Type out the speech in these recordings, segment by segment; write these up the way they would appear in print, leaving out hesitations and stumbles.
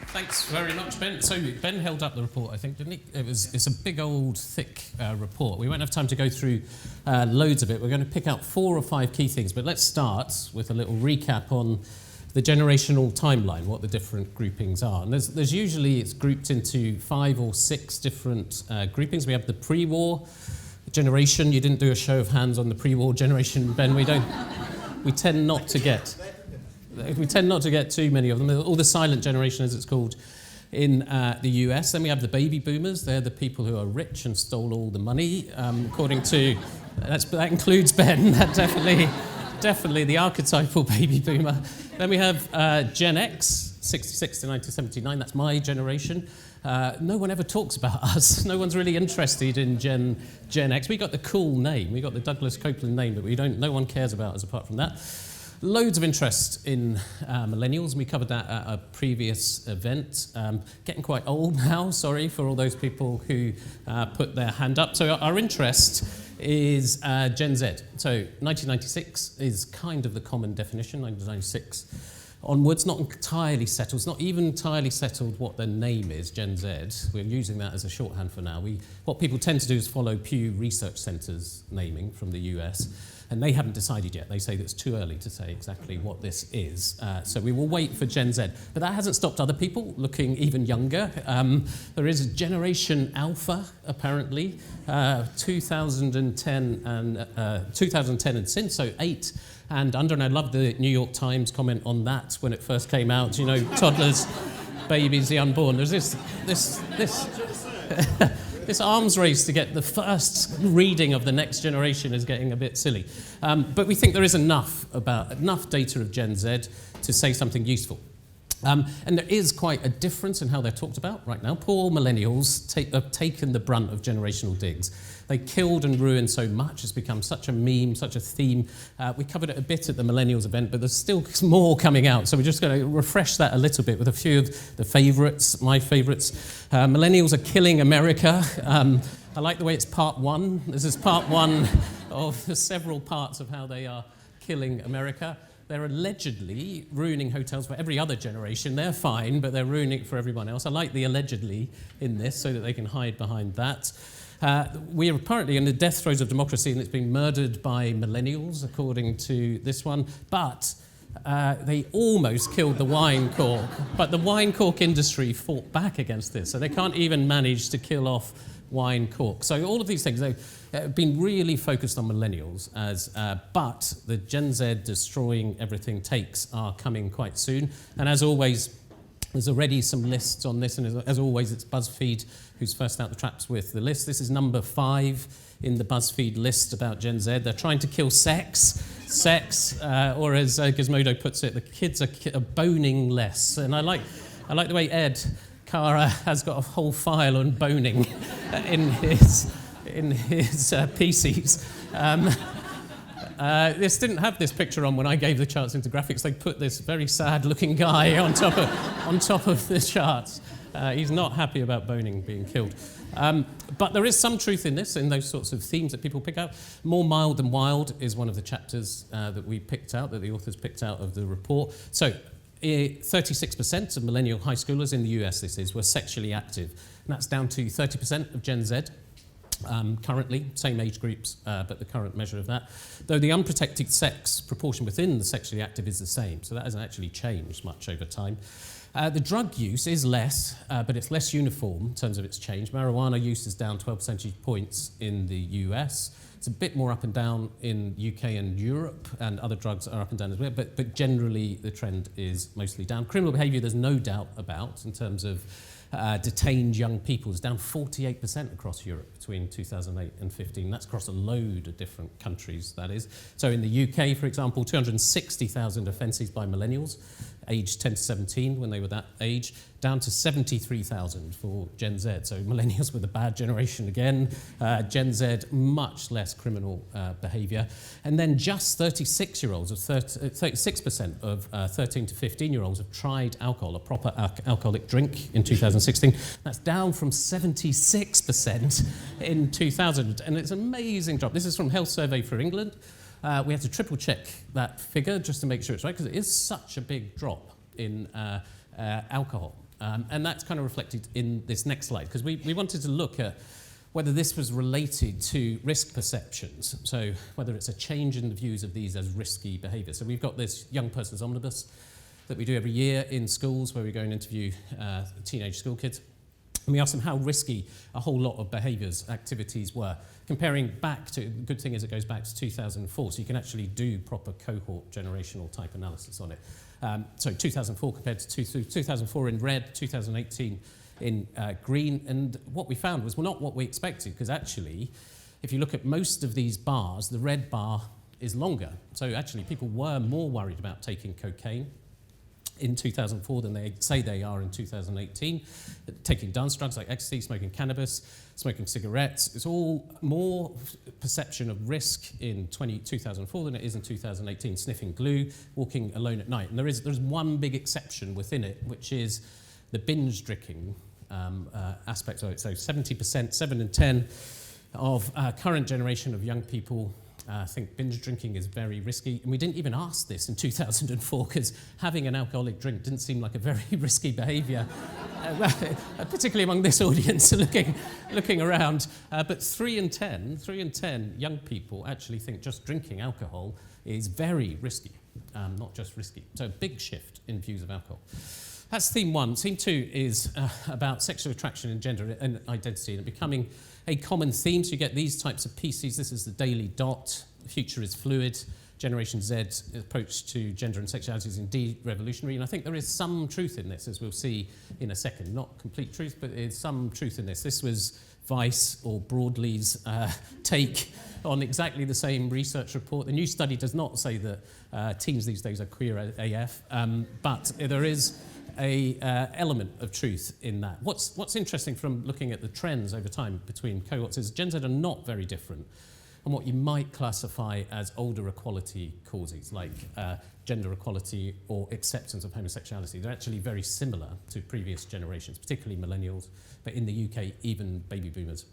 Thanks very much, Ben. So Ben held up the report, I think, didn't he? It's a big, old, thick report. We won't have time to go through loads of it. We're going to pick out 4 or 5 key things, but let's start with a little recap on the generational timeline, what the different groupings are. And there's usually, it's grouped into 5 or 6 different groupings. We have the pre-war generation. You didn't do a show of hands on the pre-war generation, Ben. We tend not to get too many of them. All the silent generation, as it's called in the US. Then we have the baby boomers. They're the people who are rich and stole all the money, according to... that includes Ben. That definitely the archetypal baby boomer. Then we have Gen X, 66 to 1979. That's my generation. No one ever talks about us. No one's really interested in Gen X. We got the cool name. We got the Douglas Copeland name, but no one cares about us apart from that. Loads of interest in millennials. We covered that at a previous event. Getting quite old now, sorry for all those people who put their hand up. So our interest is Gen Z. So 1996 is kind of the common definition, 1996 onwards. Not entirely settled. It's not even entirely settled what the name is, Gen Z. We're using that as a shorthand for now. What people tend to do is follow Pew Research Center's naming from the US. And they haven't decided yet. They say that it's too early to say exactly what this is. So we will wait for Gen Z. But that hasn't stopped other people looking even younger. There is Generation Alpha, apparently, 2010 and since, so 8 and under. And I love the New York Times comment on that when it first came out. You know, toddlers, babies, the unborn. There's this arms race to get the first reading of the next generation is getting a bit silly. But we think there is enough data of Gen Z to say something useful. And there is quite a difference in how they're talked about right now. Poor millennials have taken the brunt of generational digs. They killed and ruined so much. It's become such a meme, such a theme. We covered it a bit at the Millennials event, but there's still more coming out. So we're just going to refresh that a little bit with a few of the favourites, my favourites. Millennials are killing America. I like the way it's part 1. This is part 1 of the several parts of how they are killing America. They're allegedly ruining hotels for every other generation. They're fine, but they're ruining it for everyone else. I like the allegedly in this so that they can hide behind that. We are apparently in the death throes of democracy, and it's being murdered by millennials, according to this one. But they almost killed the wine cork. But the wine cork industry fought back against this, so they can't even manage to kill off wine cork. So all of these things, they've been really focused on millennials, but the Gen Z destroying everything takes are coming quite soon. And as always, there's already some lists on this, and as always, it's BuzzFeed who's first out the traps with the list. This is number 5 in the BuzzFeed list about Gen Z. They're trying to kill sex, or as Gizmodo puts it, the kids are boning less. And I like the way Ed Cara has got a whole file on boning in his PCs. This didn't have this picture on when I gave the charts into graphics. They put this very sad-looking guy on top of the charts. He's not happy about boning being killed. But there is some truth in this, in those sorts of themes that people pick out. More mild than wild is one of the chapters that we picked out, that the authors picked out of the report. So 36% of millennial high schoolers in the US, were sexually active. And that's down to 30% of Gen Z. Currently, same age groups, but the current measure of that. Though the unprotected sex proportion within the sexually active is the same, so that hasn't actually changed much over time. The drug use is less, but it's less uniform in terms of its change. Marijuana use is down 12 percentage points in the US. It's a bit more up and down in UK and Europe, and other drugs are up and down as well, but generally the trend is mostly down. Criminal behaviour there's no doubt about in terms of detained young people is down 48% across Europe between 2008 and 15. That's across a load of different countries, that is. So in the UK, for example, 260,000 offences by millennials, aged 10 to 17 when they were that age, down to 73,000 for Gen Z. So millennials were the bad generation again. Gen Z, much less criminal behaviour. And then just 36-year-olds, 36% of 13 to 15-year-olds have tried alcohol, a proper alcoholic drink in 2016. That's down from 76% in 2000. And it's an amazing drop. This is from Health Survey for England. We had to triple check that figure just to make sure it's right, because it is such a big drop in alcohol And that's kind of reflected in this next slide, because we wanted to look at whether this was related to risk perceptions, so whether it's a change in the views of these as risky behaviour. So we've got this young person's omnibus that we do every year in schools, where we go and interview teenage school kids. And we ask them how risky a whole lot of behaviours, activities were, comparing back to, the good thing is it goes back to 2004, so you can actually do proper cohort generational type analysis on it. So 2004 compared to 2004 in red, 2018 in green, and what we found was not what we expected, because actually, if you look at most of these bars, the red bar is longer. So actually, people were more worried about taking cocaine in 2004 than they say they are in 2018. Taking dance drugs like ecstasy, smoking cannabis, smoking cigarettes. It's all more perception of risk in 2004 than it is in 2018. Sniffing glue, walking alone at night. And there's one big exception within it, which is the binge drinking aspect of it. So 70%, 7 in 10 of current generation of young people think binge drinking is very risky. And we didn't even ask this in 2004, because having an alcoholic drink didn't seem like a very risky behaviour, particularly among this audience looking around. But 3 in 10 young people actually think just drinking alcohol is very risky, not just risky. So a big shift in views of alcohol. That's theme 1. Theme 2 is about sexual attraction and gender and identity, and becoming a common theme. So you get these types of pieces. This is the Daily Dot. The future is fluid. Generation Z's approach to gender and sexuality is indeed revolutionary. And I think there is some truth in this, as we'll see in a second. Not complete truth, but there's some truth in this. This was Vice or Broadley's take on exactly the same research report. The new study does not say that teens these days are queer AF, but there is a element of truth in that. What's interesting from looking at the trends over time between cohorts is Gen Z are not very different on what you might classify as older equality causes, like gender equality or acceptance of homosexuality. They're actually very similar to previous generations, particularly millennials, but in the UK, even baby boomers.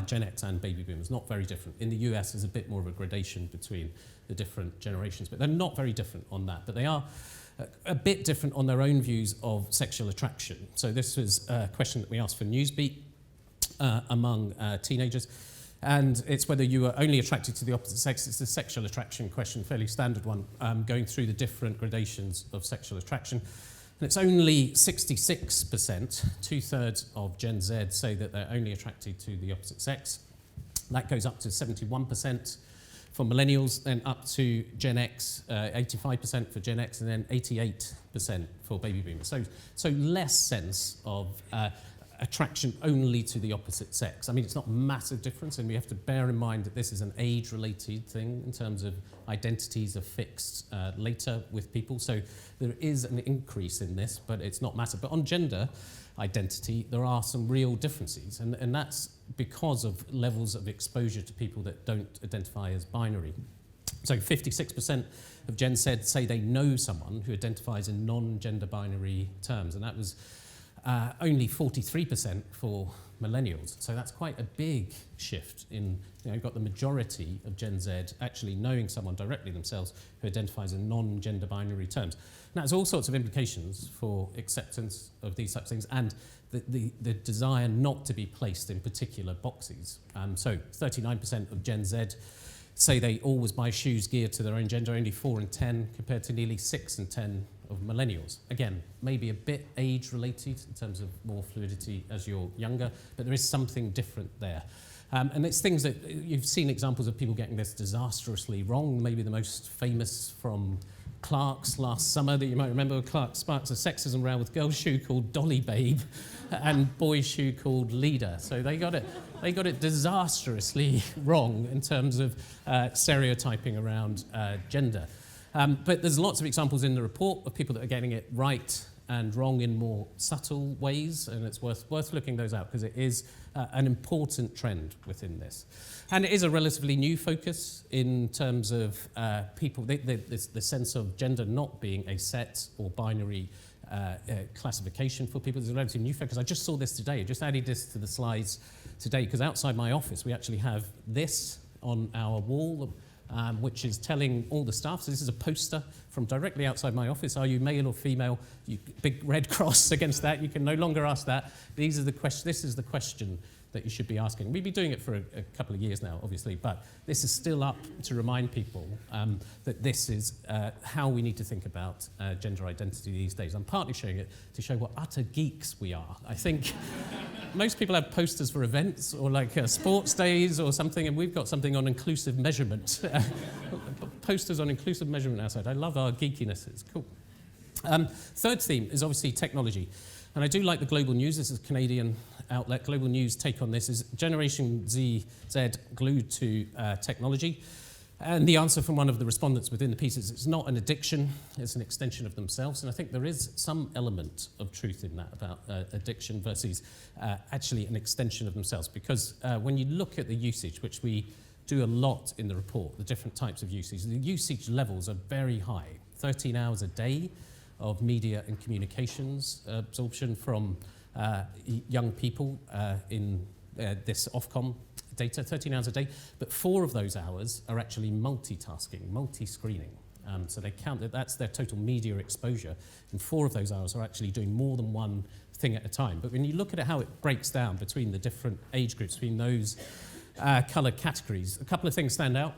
Gen X and baby boomers, not very different. In the US, there's a bit more of a gradation between the different generations, but they're not very different on that. But they are a bit different on their own views of sexual attraction. So this was a question that we asked for Newsbeat among teenagers, and it's whether you are only attracted to the opposite sex. It's a sexual attraction question, fairly standard one, going through the different gradations of sexual attraction. And it's only 66%, 2/3 of Gen Z say that they're only attracted to the opposite sex. That goes up to 71% for millennials, then up to Gen X, 85% for Gen X, and then 88% for baby boomers. So less sense of attraction only to the opposite sex. I mean, it's not a massive difference, and we have to bear in mind that this is an age-related thing in terms of identities are fixed later with people. So there is an increase in this, but it's not massive. But on gender identity, there are some real differences, and that's because of levels of exposure to people that don't identify as binary. So 56% of Gen Z say they know someone who identifies in non-gender binary terms, and that was only 43% for millennials. So that's quite a big shift in, you've got the majority of Gen Z actually knowing someone directly themselves who identifies in non-gender binary terms. And that has all sorts of implications for acceptance of these types of things and the desire not to be placed in particular boxes. So 39% of Gen Z say they always buy shoes geared to their own gender, only 4 in 10 compared to nearly 6 in 10 of millennials. Again, maybe a bit age-related in terms of more fluidity as you're younger, but there is something different there. And it's things that you've seen examples of people getting this disastrously wrong, maybe the most famous from Clark's last summer that you might remember. Clark sparks a sexism row with girls' shoe called Dolly Babe and boys' shoe called Leader. So they got it disastrously wrong in terms of stereotyping around gender. But there's lots of examples in the report of people that are getting it right and wrong in more subtle ways, and it's worth looking those out because it is an important trend within this. And it is a relatively new focus in terms of people, the sense of gender not being a set or binary classification for people. It's a relatively new focus. I just saw this today. I just added this to the slides today because outside my office we actually have this on our wall. which is telling all the staff, so this is a poster from directly outside my office, are you male or female? Big red cross against that, you can no longer ask that. This is the question that you should be asking. We've been doing it for a couple of years now, obviously, but this is still up to remind people that this is how we need to think about gender identity these days. I'm partly showing it to show what utter geeks we are. I think most people have posters for events or like sports days or something, and we've got something on inclusive measurement. Posters on inclusive measurement outside. I love our geekiness, it's cool. Third theme is obviously technology. And I do like the Global News. This is a Canadian outlet. Global News take on this is Generation Z glued to technology. And the answer from one of the respondents within the piece is it's not an addiction, it's an extension of themselves. And I think there is some element of truth in that about addiction versus actually an extension of themselves. Because when you look at the usage, which we do a lot in the report, the different types of usage, the usage levels are very high. 13 hours a day of media and communications absorption from young people in this Ofcom data, 13 hours a day, but 4 of those hours are actually multitasking, multi-screening. So they count that's their total media exposure, and 4 of those hours are actually doing more than one thing at a time. But when you look at how it breaks down between the different age groups, between those coloured categories, a couple of things stand out.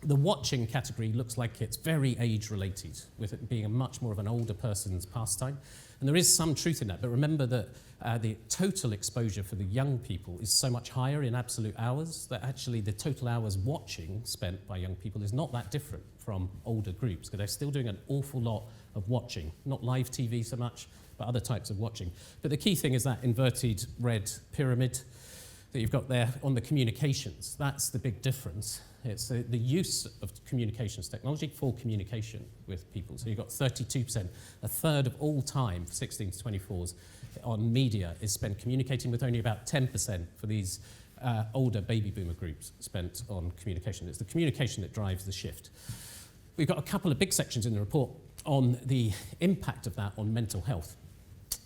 The watching category looks like it's very age-related, with it being a much more of an older person's pastime. And there is some truth in that, but remember that the total exposure for the young people is so much higher in absolute hours that actually the total hours watching spent by young people is not that different from older groups, because they're still doing an awful lot of watching, not live TV so much, but other types of watching. But the key thing is that inverted red pyramid that you've got there on the communications. That's the big difference. It's the use of communications technology for communication with people. So you've got 32%, a third of all time for 16 to 24s on media is spent communicating, with only about 10% for these older baby boomer groups spent on communication. It's the communication that drives the shift. We've got a couple of big sections in the report on the impact of that on mental health.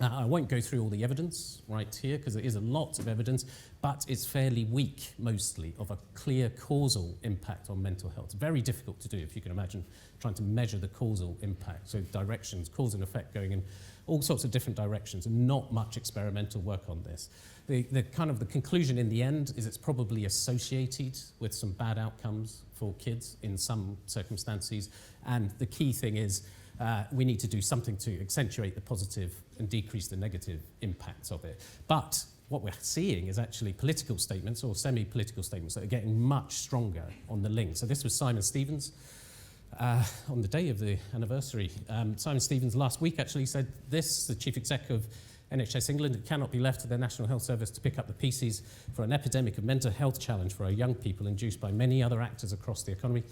I won't go through all the evidence right here, because there is a lot of evidence, but it's fairly weak, mostly, of a clear causal impact on mental health. It's very difficult to do, if you can imagine, trying to measure the causal impact. So directions, cause and effect going in all sorts of different directions, and not much experimental work on this. The conclusion in the end is it's probably associated with some bad outcomes for kids in some circumstances, and the key thing is we need to do something to accentuate the positive and decrease the negative impacts of it. But what we're seeing is actually political statements or semi-political statements that are getting much stronger on the link. So this was Simon Stevens on the day of the anniversary. Simon Stevens last week actually said this, the chief exec of NHS England, it cannot be left to their National Health Service to pick up the pieces for an epidemic of mental health challenge for our young people induced by many other actors across the economy.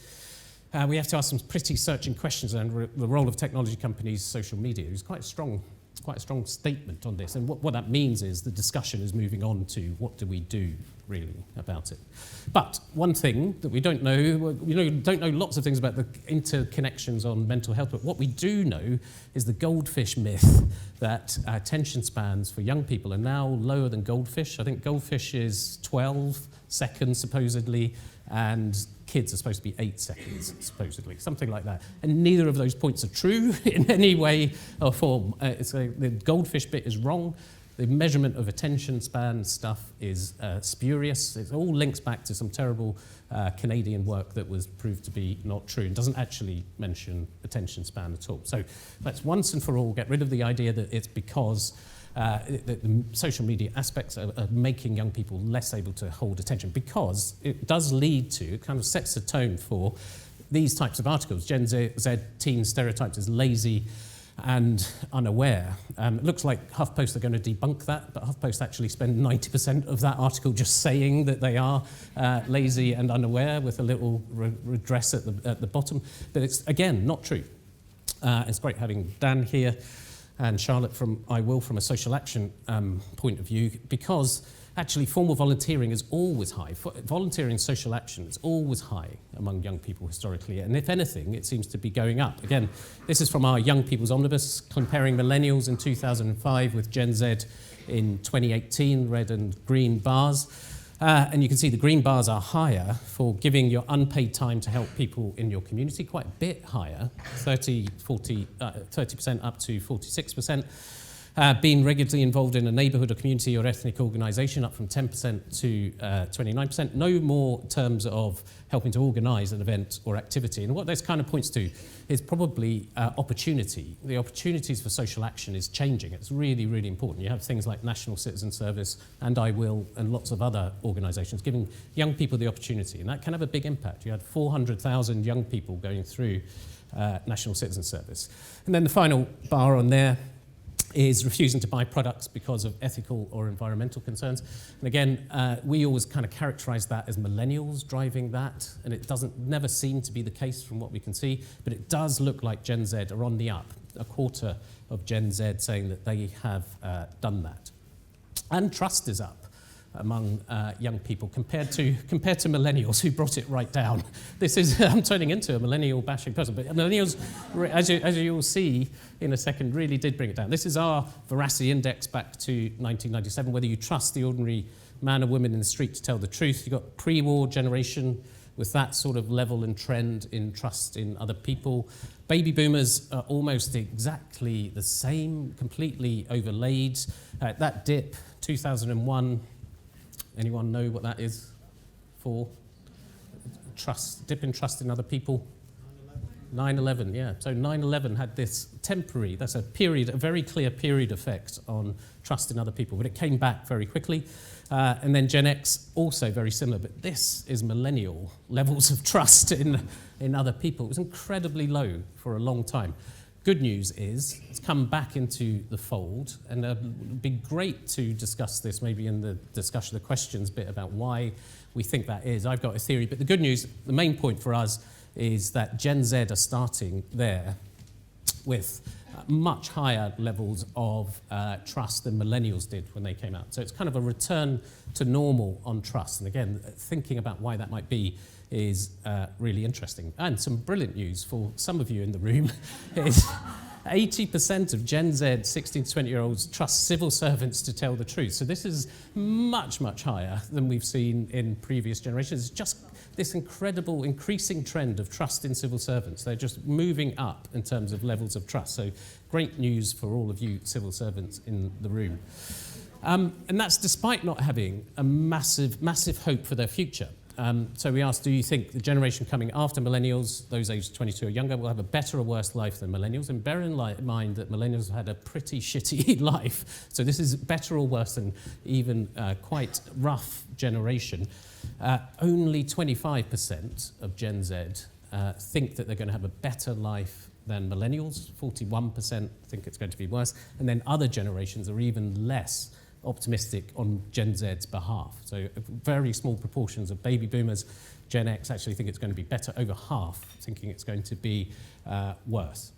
We have to ask some pretty searching questions around the role of technology companies, social media. It was quite a strong statement on this. And what that means is the discussion is moving on to what do we do, really, about it. But one thing that we don't know, we don't know lots of things about the interconnections on mental health, but what we do know is the goldfish myth that attention spans for young people are now lower than goldfish. I think goldfish is 12 seconds, supposedly, and kids are supposed to be 8 seconds, supposedly, something like that. And neither of those points are true in any way or form. The goldfish bit is wrong. The measurement of attention span stuff is spurious. It all links back to some terrible Canadian work that was proved to be not true and doesn't actually mention attention span at all. So let's once and for all get rid of the idea that it's because the social media aspects are making young people less able to hold attention, because it does lead to, it kind of sets the tone for these types of articles. Gen Z teen stereotypes as lazy and unaware. It looks like HuffPost are going to debunk that, but HuffPost actually spend 90% of that article just saying that they are lazy and unaware, with a little redress at the bottom. But it's, again, not true. It's great having Dan here and Charlotte from I Will from a social action point of view, because actually formal volunteering is always high. Volunteering social action is always high among young people historically, and if anything, it seems to be going up. Again, this is from our Young People's Omnibus, comparing millennials in 2005 with Gen Z in 2018, red and green bars. And you can see the green bars are higher for giving your unpaid time to help people in your community, quite a bit higher, 30% up to 46%. Being regularly involved in a neighbourhood or community or ethnic organisation, up from 10% to 29%. No more terms of helping to organise an event or activity. And what this kind of points to is probably opportunity. The opportunities for social action is changing. It's really, really important. You have things like National Citizen Service and I Will and lots of other organisations giving young people the opportunity. And that can have a big impact. You had 400,000 young people going through National Citizen Service. And then the final bar on there is refusing to buy products because of ethical or environmental concerns. And again, we always kind of characterize that as millennials driving that, and it never seem to be the case from what we can see, but it does look like Gen Z are on the up. A quarter of Gen Z saying that they have done that. And trust is up among young people compared to millennials who brought it right down. This is, I'm turning into a millennial bashing person, but millennials, as you will see in a second, really did bring it down. This is our veracity index back to 1997, whether you trust the ordinary man or woman in the street to tell the truth. You've got pre-war generation with that sort of level and trend in trust in other people. Baby boomers are almost exactly the same, completely overlaid. That dip, 2001, anyone know what that is for? Trust, dip in trust in other people. 9/11, yeah. So 9/11 had this temporary, that's a very clear period effect on trust in other people, but it came back very quickly. And then Gen X, also very similar, but this is millennial levels of trust in other people. It was incredibly low for a long time. Good news is it's come back into the fold, and it'd be great to discuss this maybe in the discussion, the questions bit about why we think that is. I've got a theory, but the good news, the main point for us is that Gen Z are starting there with much higher levels of trust than millennials did when they came out. So it's kind of a return to normal on trust. And again, thinking about why that might be is really interesting. And some brilliant news for some of you in the room is 80% of Gen Z 16 to 20-year-olds trust civil servants to tell the truth. So this is much, much higher than we've seen in previous generations. It's just this incredible increasing trend of trust in civil servants. They're just moving up in terms of levels of trust. So great news for all of you civil servants in the room. And that's despite not having a massive, massive hope for their future. So we asked, do you think the generation coming after millennials, those aged 22 or younger, will have a better or worse life than millennials? And bear in mind that millennials have had a pretty shitty life. So this is better or worse than even quite rough generation. Only 25% of Gen Z think that they're going to have a better life than millennials. 41% think it's going to be worse. And then other generations are even less optimistic on Gen Z's behalf. So very small proportions of baby boomers, Gen X actually think it's going to be better, over half thinking it's going to be worse.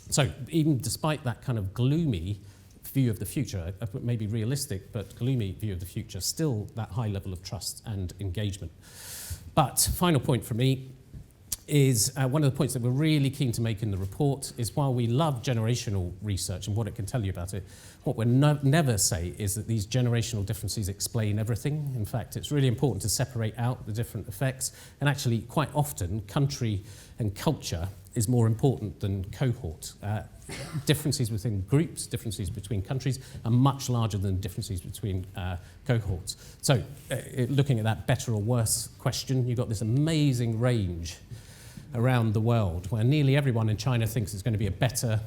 So even despite that kind of gloomy view of the future, maybe realistic but gloomy view of the future, still that high level of trust and engagement. But final point for me is one of the points that we're really keen to make in the report is while we love generational research and what it can tell you about it, what we'll never say is that these generational differences explain everything. In fact, it's really important to separate out the different effects, and actually quite often country and culture is more important than cohort. Differences within groups, differences between countries are much larger than differences between cohorts. So looking at that better or worse question, you've got this amazing range around the world where nearly everyone in China thinks it's going to be a better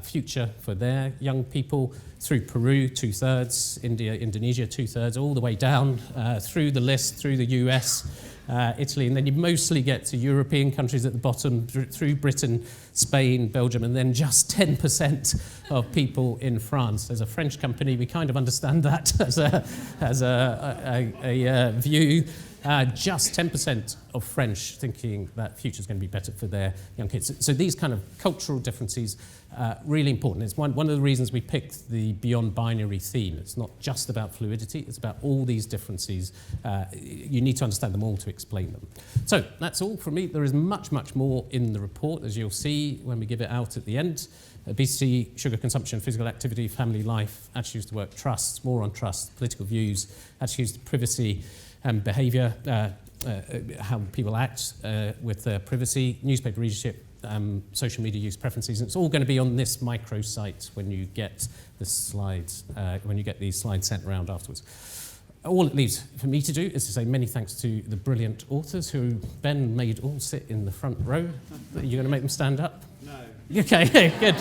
future for their young people, through Peru, 2/3, India, Indonesia, 2/3, all the way down through the list, through the US, Italy, and then you mostly get to European countries at the bottom, through Britain, Spain, Belgium, and then just 10% of people in France. As a French company, we kind of understand that as a view. just 10% of French thinking that future's going to be better for their young kids. So these kind of cultural differences, really important. It's one of the reasons we picked the beyond binary theme. It's not just about fluidity, it's about all these differences. You need to understand them all to explain them. So that's all from me. There is much, much more in the report, as you'll see when we give it out at the end. Obesity, sugar consumption, physical activity, family life, attitudes to work, trust, more on trust, political views, attitudes to privacy and behaviour, how people act with privacy, newspaper readership, social media use preferences. And it's all going to be on this microsite when you get the slides, when you get these slides sent around afterwards. All it leaves for me to do is to say many thanks to the brilliant authors who Ben made all sit in the front row. Are you going to make them stand up? No. Okay, good.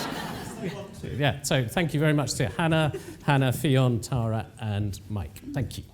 Yeah, so thank you very much to Hannah, Fionn, Tara and Mike. Thank you.